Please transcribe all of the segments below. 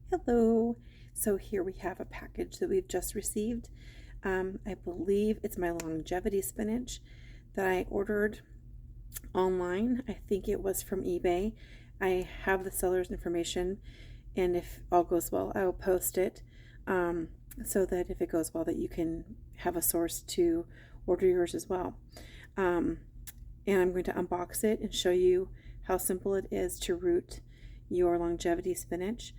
Hello. So here we have a package that we've just received. I believe it's my longevity spinach that I ordered online. I think it was from eBay. I have the seller's information, and if all goes well, I will post it um, so that if it goes well, that you can have a source to order yours as well. Um, and I'm going to unbox it and show you how simple it is to root your longevity spinach.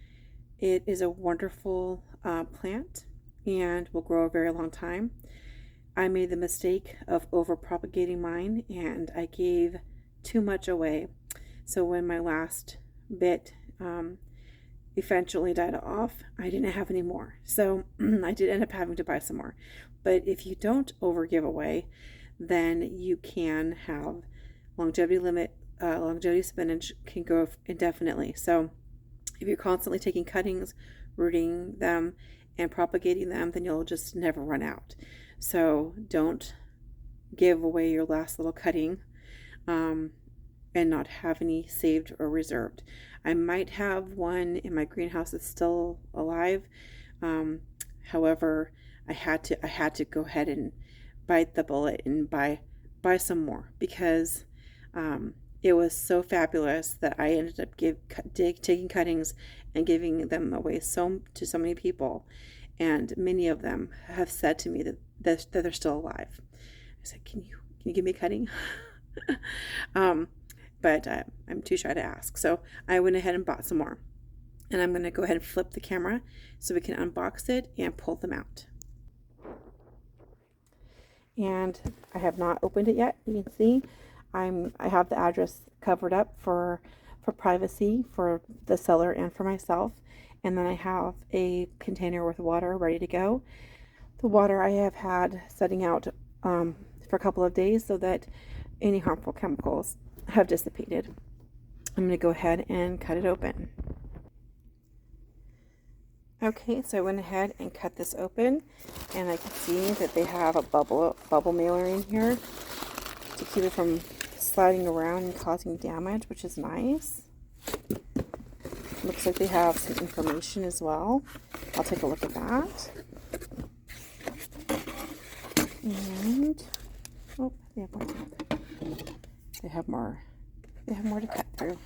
It is a wonderful plant and will grow a very long time. I made the mistake of over propagating mine and I gave too much away. So when my last bit eventually died off, I didn't have any more. So I did end up having to buy some more. But if you don't over give away, then you can have longevity spinach can grow indefinitely. So if you're constantly taking cuttings, rooting them, and propagating them, then you'll just never run out. So don't give away your last little cutting and not have any saved or reserved. I might have one in my greenhouse that's still alive. However, I had to go ahead and bite the bullet and buy some more because it was so fabulous that I ended up taking cuttings and giving them away to so many people, and many of them have said to me that they're still alive. I said, "Can you give me a cutting?" But I'm too shy to ask, so I went ahead and bought some more, and I'm going to go ahead and flip the camera so we can unbox it and pull them out. And I have not opened it yet. You can see I have the address covered up for privacy for the seller and for myself. And then I have a container with water ready to go. The water I have had setting out for a couple of days so that any harmful chemicals have dissipated. I'm going to go ahead and cut it open. Okay, so I went ahead and cut this open, and I can see that they have a bubble mailer in here to keep it from sliding around and causing damage, which is nice. Looks like they have some information as well. I'll take a look at that. And oh, they have more. They have more to cut through.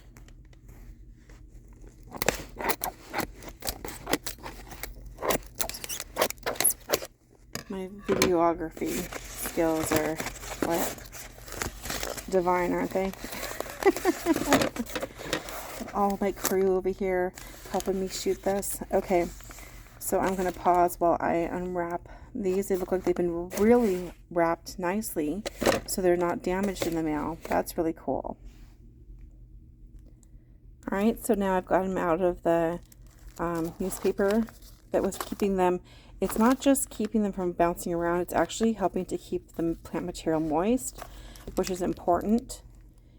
My videography skills are divine, aren't they? All my crew over here helping me shoot this. Okay, so I'm going to pause while I unwrap these. They look like they've been really wrapped nicely, so they're not damaged in the mail. That's really cool. Alright, so now I've got them out of the newspaper that was keeping them. It's not just keeping them from bouncing around, it's actually helping to keep the plant material moist, which is important.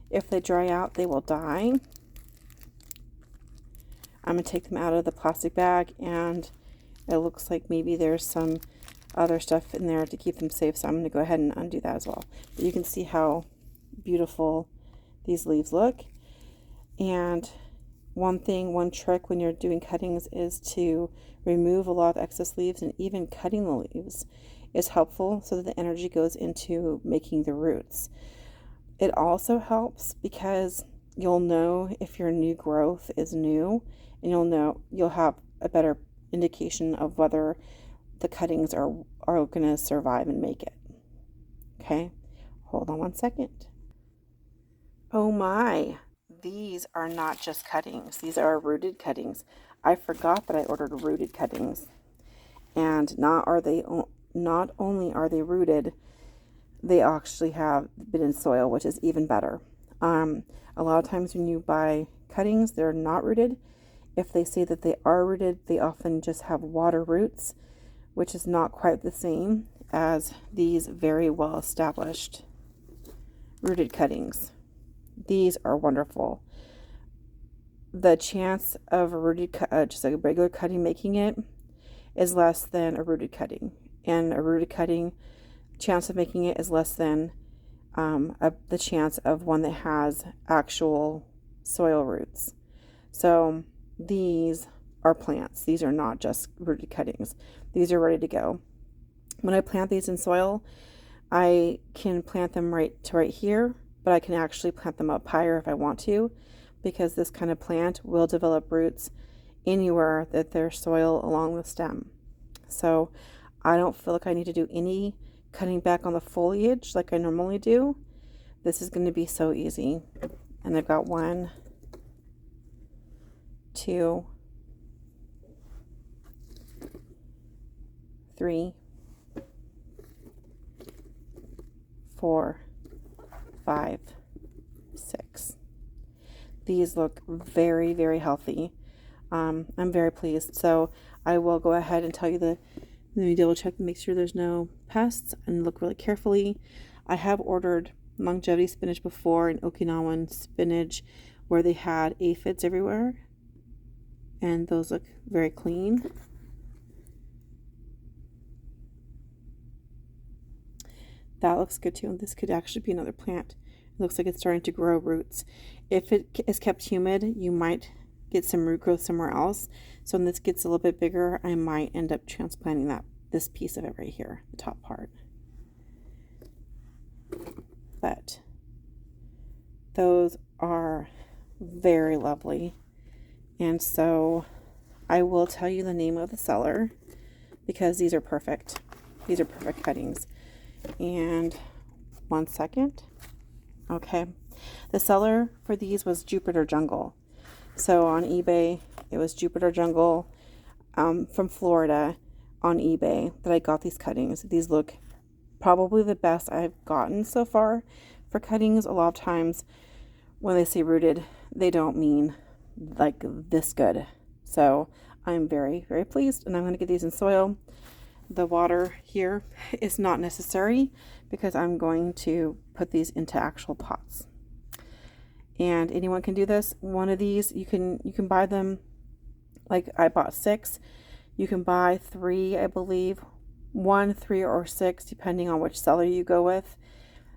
If they dry out, they will die. I'm going to take them out of the plastic bag, and it looks like maybe there's some other stuff in there to keep them safe, so I'm going to go ahead and undo that as well. But you can see how beautiful these leaves look. And one trick when you're doing cuttings is to remove a lot of excess leaves, and even cutting the leaves is helpful so that the energy goes into making the roots. It also helps because you'll know if your new growth is new, and you'll have a better indication of whether the cuttings are going to survive and make it. Okay, hold on one second. Oh my, these are not just cuttings. These are rooted cuttings. I forgot that I ordered rooted cuttings. And not only are they rooted, they actually have been in soil, which is even better. A lot of times when you buy cuttings, they're not rooted. If they say that they are rooted, they often just have water roots, which is not quite the same as these very well established rooted cuttings. These are wonderful. The chance of a rooted just like a regular cutting making it is less than a rooted cutting, and a rooted cutting chance of making it is less than the chance of one that has actual soil roots. So these are plants. These are not just rooted cuttings. These are ready to go. When I plant these in soil, I can plant them right here, but I can actually plant them up higher if I want to, because this kind of plant will develop roots anywhere that there's soil along the stem. So I don't feel like I need to do any cutting back on the foliage like I normally do. This is going to be so easy. And I've got 1, 2, 3, 4, 5, 6. These look very, very healthy. I'm very pleased. So I will go ahead and tell you let me double check and make sure there's no pests and look really carefully. I have ordered longevity spinach before and Okinawan spinach where they had aphids everywhere. And those look very clean. That looks good too. And this could actually be another plant. It looks like it's starting to grow roots. If it is kept humid, you might get some root growth somewhere else. So when this gets a little bit bigger, I might end up transplanting this piece of it right here, the top part. But those are very lovely. And so I will tell you the name of the seller because these are perfect. These are perfect cuttings. And 1 second. Okay. The seller for these was Jupiter Jungle. So on eBay, it was Jupiter Jungle from Florida on eBay that I got these cuttings. These look probably the best I've gotten so far for cuttings. A lot of times when they say rooted, they don't mean like this good. So I'm very, very pleased, and I'm going to get these in soil. The water here is not necessary because I'm going to put these into actual pots. And anyone can do this. One of these, you can buy them, like I bought 6. You can buy 3, I believe, 1, 3, or 6, depending on which seller you go with.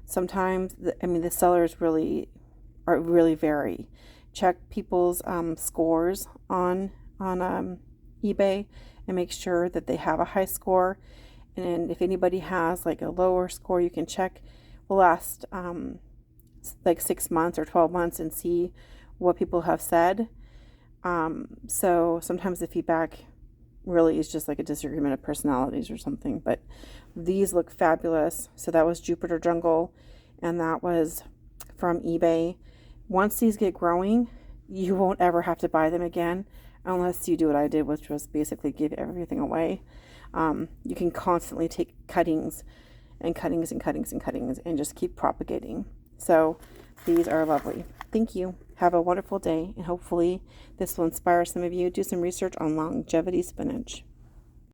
Sometimes, the sellers really vary. Check people's scores on eBay and make sure that they have a high score. And if anybody has like a lower score, you can check the last like 6 months or 12 months and see what people have said. So sometimes the feedback really is just like a disagreement of personalities or something, but these look fabulous. So that was Jupiter Jungle, and that was from eBay. Once these get growing, you won't ever have to buy them again unless you do what I did, which was basically give everything away. You can constantly take cuttings and cuttings and cuttings and cuttings and just keep propagating. So these are lovely. Thank you. Have a wonderful day, and hopefully this will inspire some of you. Do some research on longevity spinach.